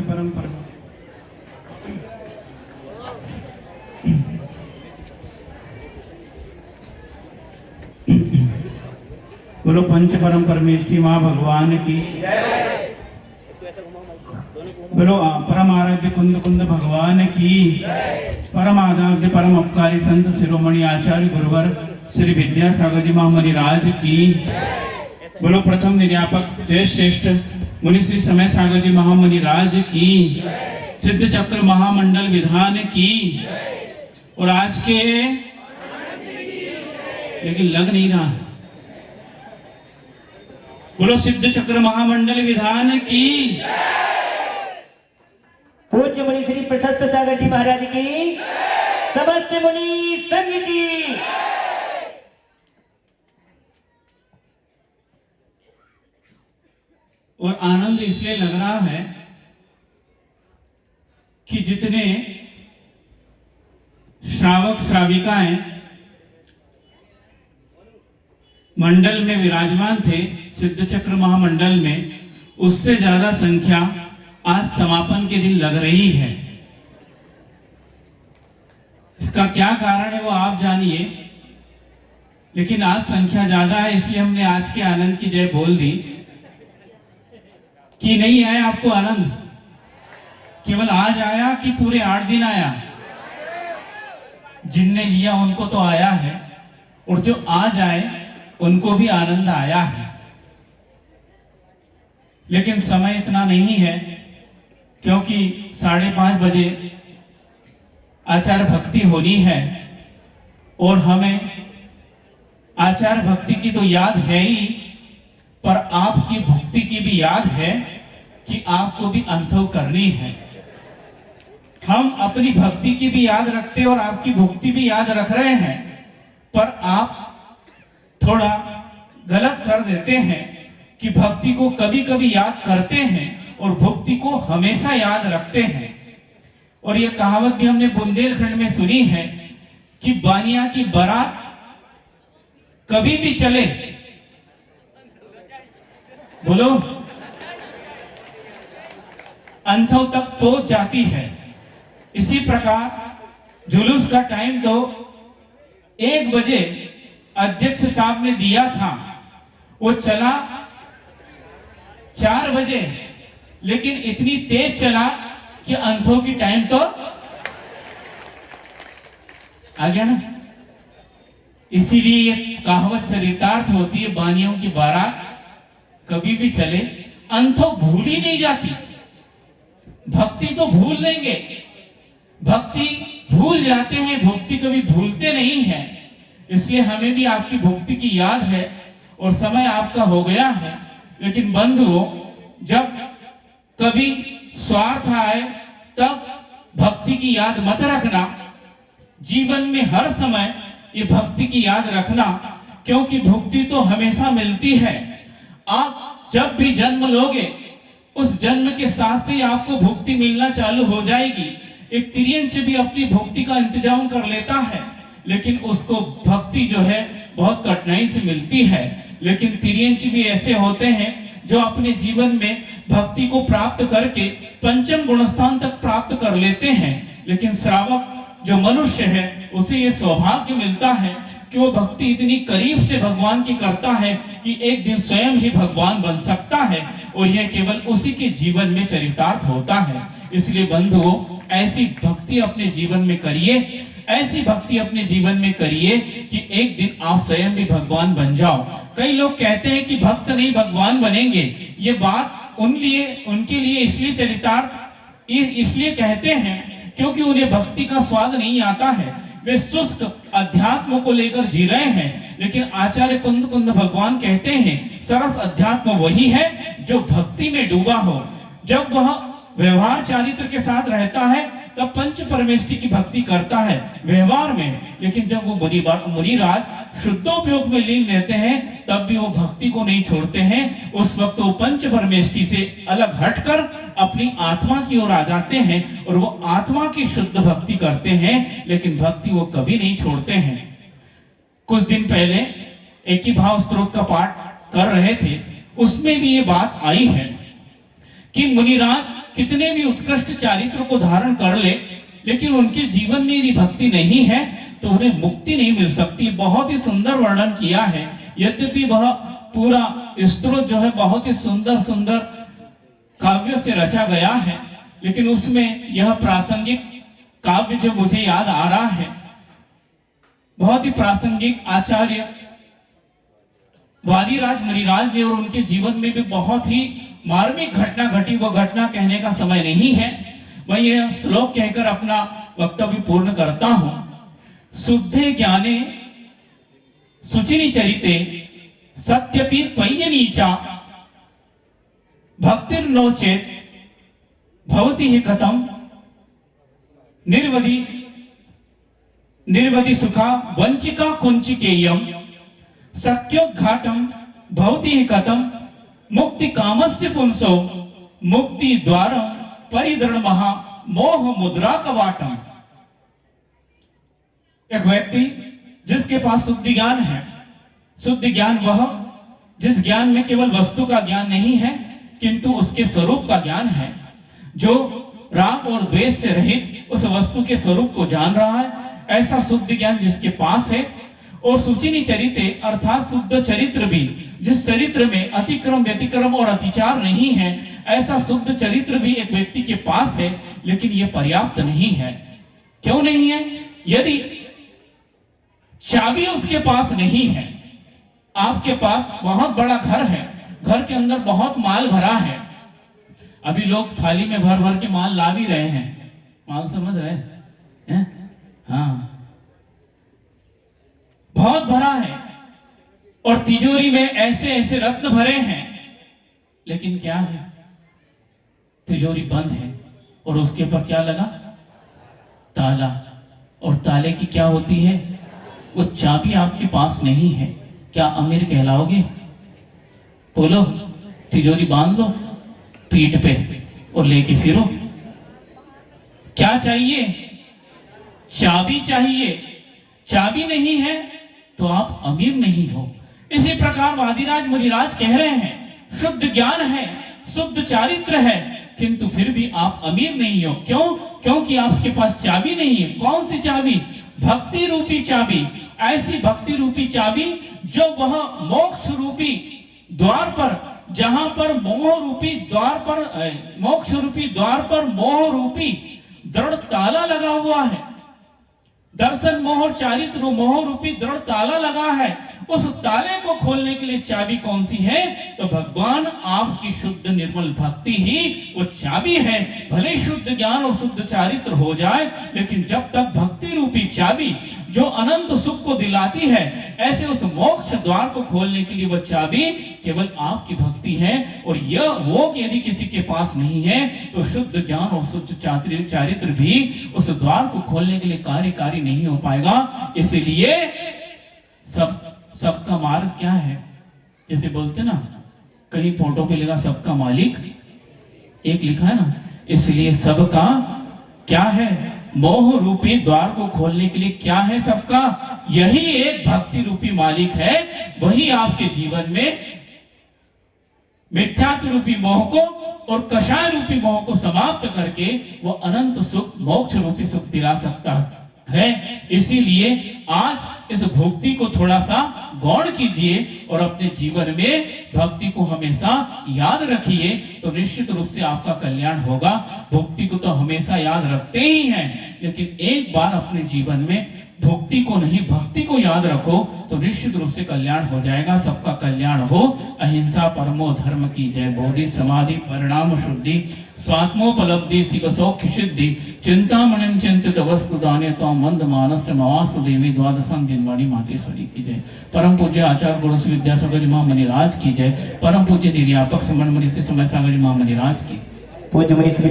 परंपरा बोलो पंच परम परमेष्ठी माँ भगवान की। बोलो परम आराध्य कुंद कुंद भगवान की। परम आराध्य परम अपकारी संत शिरोमणि आचार्य गुरुवर श्री विद्यासागर जी महामुनि राज की। बोलो प्रथम निर्यापक जय श्रेष्ठ मुनि श्री समय सागर जी महामुनि राज की। सिद्ध चक्र महामंडल विधान की। और आज के लेकिन लग नहीं रहा। बोलो सिद्ध चक्र महामंडल विधान की। पूज्य मुनि श्री प्रशस्त सागर जी महाराज की। समस्त मुनि संघ की। और आनंद इसलिए लग रहा है कि जितने श्रावक श्राविकाएं मंडल में विराजमान थे सिद्ध चक्र महामंडल में, उससे ज्यादा संख्या आज समापन के दिन लग रही है। इसका क्या कारण है वो आप जानिए, लेकिन आज संख्या ज्यादा है इसलिए हमने आज के आनंद की जय बोल दी। कि नहीं आया आपको आनंद? केवल आज आया कि पूरे 8 दिन आया? जिनने लिया उनको तो आया है, और जो आज आए उनको भी आनंद आया है। लेकिन समय इतना नहीं है, क्योंकि 5:30 बजे आचार्य भक्ति होनी है, और हमें आचार्य भक्ति की तो याद है ही, पर आपकी भक्ति की भी याद है कि आपको भी अनुभव करनी है। हम अपनी भक्ति की भी याद रखते और आपकी भक्ति भी याद रख रहे हैं, पर आप थोड़ा गलत कर देते हैं कि भक्ति को कभी कभी याद करते हैं और भक्ति को हमेशा याद रखते हैं। और यह कहावत भी हमने बुंदेलखंड में सुनी है कि बानिया की बारात कभी भी चले, बोलो, अंतों तक पहुंच जाती है। इसी प्रकार जुलूस का टाइम तो 1 बजे अध्यक्ष साहब ने दिया था, वो चला 4 बजे, लेकिन इतनी तेज चला कि अंतों की टाइम तो आ गया ना। इसीलिए ये कहावत चरितार्थ होती है, बानियों की बारात कभी भी चले, अंतों भूल ही नहीं जाती। भक्ति तो भूल लेंगे, भक्ति भूल जाते हैं, भक्ति कभी भूलते नहीं है। इसलिए हमें भी आपकी भक्ति की याद है और समय आपका हो गया है। लेकिन बंधुओं, जब कभी स्वार्थ आए तब भक्ति की याद मत रखना। जीवन में हर समय ये भक्ति की याद रखना, क्योंकि भक्ति तो हमेशा मिलती है। आप जब भी जन्म लोगे उस जन्म के साथ से आपको भक्ति मिलना चालू हो जाएगी। एक तिर्यंच भी अपनी भक्ति का इंतजाम कर लेता है, लेकिन उसको भक्ति जो है बहुत कठिनाई से मिलती है। लेकिन तिर्यंच भी ऐसे होते हैं जो अपने जीवन में भक्ति को प्राप्त करके पंचम गुणस्थान तक प्राप्त कर लेते हैं। लेकिन श्रावक जो मनुष्य है उसे ये सौभाग्य मिलता है कि वो भक्ति इतनी करीब से भगवान की करता है कि एक दिन स्वयं ही भगवान बन सकता है, और यह केवल उसी के जीवन में चरितार्थ होता है। इसलिए बंधुओं, ऐसी भक्ति अपने जीवन में करिए, ऐसी भक्ति अपने जीवन में करिए कि एक दिन आप स्वयं भी भगवान बन जाओ। कई लोग कहते हैं कि भक्त नहीं भगवान बनेंगे। ये बात उनके लिए इसलिए चरितार्थ इसलिए कहते हैं क्योंकि उन्हें भक्ति का स्वाद नहीं आता है। वे शुष्क अध्यात्म को लेकर जी रहे हैं। लेकिन आचार्य कुंद कुंद भगवान कहते हैं सरस अध्यात्म वही है जो भक्ति में डूबा हो। जब वह व्यवहार चारित्र के साथ रहता है तब पंच परमेष्ठी की भक्ति करता है व्यवहार में। लेकिन जब वो मुनिराज शुद्धोपयोग में लीन रहते हैं तब भी वो भक्ति को नहीं छोड़ते हैं। उस वक्त वो पंच परमेष्ठी से अलग हटकर अपनी आत्मा की ओर आ जाते हैं और वो आत्मा की शुद्ध भक्ति करते हैं, लेकिन भक्ति वो कभी नहीं छोड़ते हैं। कुछ दिन पहले एक ही भाव स्तोत्र का पाठ कर रहे थे, उसमें भी ये बात आई है कि मुनिराज कितने भी उत्कृष्ट चारित्र को धारण कर ले, लेकिन उनके जीवन में यदि भक्ति नहीं है तो उन्हें मुक्ति नहीं मिल सकती। बहुत ही सुंदर वर्णन किया है। यद्यपि वह पूरा स्तोत्र जो है बहुत ही सुंदर सुंदर काव्य से रचा गया है, लेकिन उसमें यह प्रासंगिक काव्य जो मुझे याद आ रहा है, बहुत ही प्रासंगिक आचार्य वादिराज मुनिराज ने और उनके जीवन में भी बहुत ही मार्मिक घटना घटी। वो घटना कहने का समय नहीं है, मैं यह श्लोक कहकर अपना वक्तव्य पूर्ण करता हूं। शुद्धे ज्ञाने शुचिनि चरिते सत्यपि त्वय्य नीचा भक्तिर्नो चेत भवति हि कथम निर्वधि सुखा वंचिका कुंचिकेयम शक्योद्घाटम भवति हि कथम मुक्ति कामस्य पुंसो मुक्ति द्वारम परिदृढ़ महा मोह मुद्रा कवाटम। एक व्यक्ति जिसके पास शुद्ध ज्ञान है, शुद्ध ज्ञान वह जिस ज्ञान में केवल वस्तु का ज्ञान नहीं है किंतु उसके स्वरूप का ज्ञान है, जो राग और द्वेष से रहित उस वस्तु के स्वरूप को जान रहा है, ऐसा शुद्ध ज्ञान जिसके पास है। और शुचिनि चरिते अर्थात शुद्ध चरित्र भी, जिस चरित्र में अतिक्रम व्यतिक्रम और अतिचार नहीं है, ऐसा शुद्ध चरित्र भी एक व्यक्ति के पास है, लेकिन यह पर्याप्त नहीं है। क्यों नहीं है? यदि चाबी उसके पास नहीं है, आपके पास बहुत बड़ा घर है, घर के अंदर बहुत माल भरा है, अभी लोग थाली में भर भर के माल ला भी रहे हैं, माल समझ रहे हैं? हाँ, बहुत भरा है और तिजोरी में ऐसे ऐसे रत्न भरे हैं, लेकिन क्या है? तिजोरी बंद है और उसके ऊपर क्या लगा? ताला। और ताले की क्या होती है? वो चाबी आपके पास नहीं है, क्या अमीर कहलाओगे? बोलो, तिजोरी बांध लो पीठ पे और लेके फिरो। क्या चाहिए? चाबी चाहिए। चाबी नहीं है तो आप अमीर नहीं हो। इसी प्रकार वादिराज मुनिराज कह रहे हैं, शुद्ध ज्ञान है, शुद्ध चारित्र है, किंतु फिर भी आप अमीर नहीं हो। क्यों? क्योंकि आपके पास चाबी नहीं है। कौन सी चाबी? भक्ति रूपी चाबी। ऐसी भक्ति रूपी चाबी जो वह मोक्ष रूपी द्वार पर, जहां पर मोह रूपी द्वार पर, मोक्ष रूपी द्वार पर मोह रूपी दृढ़ ताला लगा हुआ है। दर्शन मोह और चारित्र मोह रूपी दृढ़ ताला लगा है। उस ताले को खोलने के लिए चाबी कौन सी है? तो भगवान आपकी शुद्ध निर्मल भक्ति ही वो चाबी है। भले शुद्ध ज्ञान और शुद्ध चारित्र हो जाए, लेकिन जब तक भक्ति रूपी चाबी जो अनंत सुख को दिलाती है, ऐसे उस मोक्ष द्वार को खोलने के लिए वह चाबी केवल आपकी भक्ति है। और यह वो यदि किसी के पास नहीं है तो शुद्ध ज्ञान और शुद्ध चारित्र भी उस द्वार को खोलने के लिए कार्यकारी नहीं हो पाएगा। इसलिए सबका मार्ग क्या है? जैसे बोलते ना, कहीं फोटो पे लिखा सबका मालिक एक लिखा है ना, इसलिए सबका क्या है? मोह रूपी द्वार को खोलने के लिए क्या है सबका? यही एक भक्ति रूपी मालिक है। वही आपके जीवन में मिथ्यात्व रूपी मोह को और कषाय रूपी मोह को समाप्त करके वो अनंत सुख, मोक्ष रूपी सुख दिला सकता है। इसीलिए आज इस भक्ति को थोड़ा सा गौण कीजिए और अपने जीवन में भक्ति को हमेशा याद रखिए, तो निश्चित रूप से आपका कल्याण होगा। भक्ति को तो हमेशा याद रखते ही हैं, लेकिन एक बार अपने जीवन में भक्ति को नहीं, भक्ति को याद रखो तो निश्चित रूप से कल्याण हो जाएगा। सबका कल्याण हो। अहिंसा परमो धर्म की जय। बोधि समाधि परिणाम शुद्धि स्वात्मोपलब्धि शिव सौख्य सिद्धि चिंतामणिं चिंतित वस्तु दाने तो मंद मानस नवास्तु देवी द्वादशं दिनवाणी मातेश्वरी की जय। परम पूज्य आचार्य गुरु श्री विद्यासागर जी महामणिराज की जय। परम पूज्य निर्यापक समन मुनि से समय सागर जी महामणिराज की। पूज्य मुनि श्री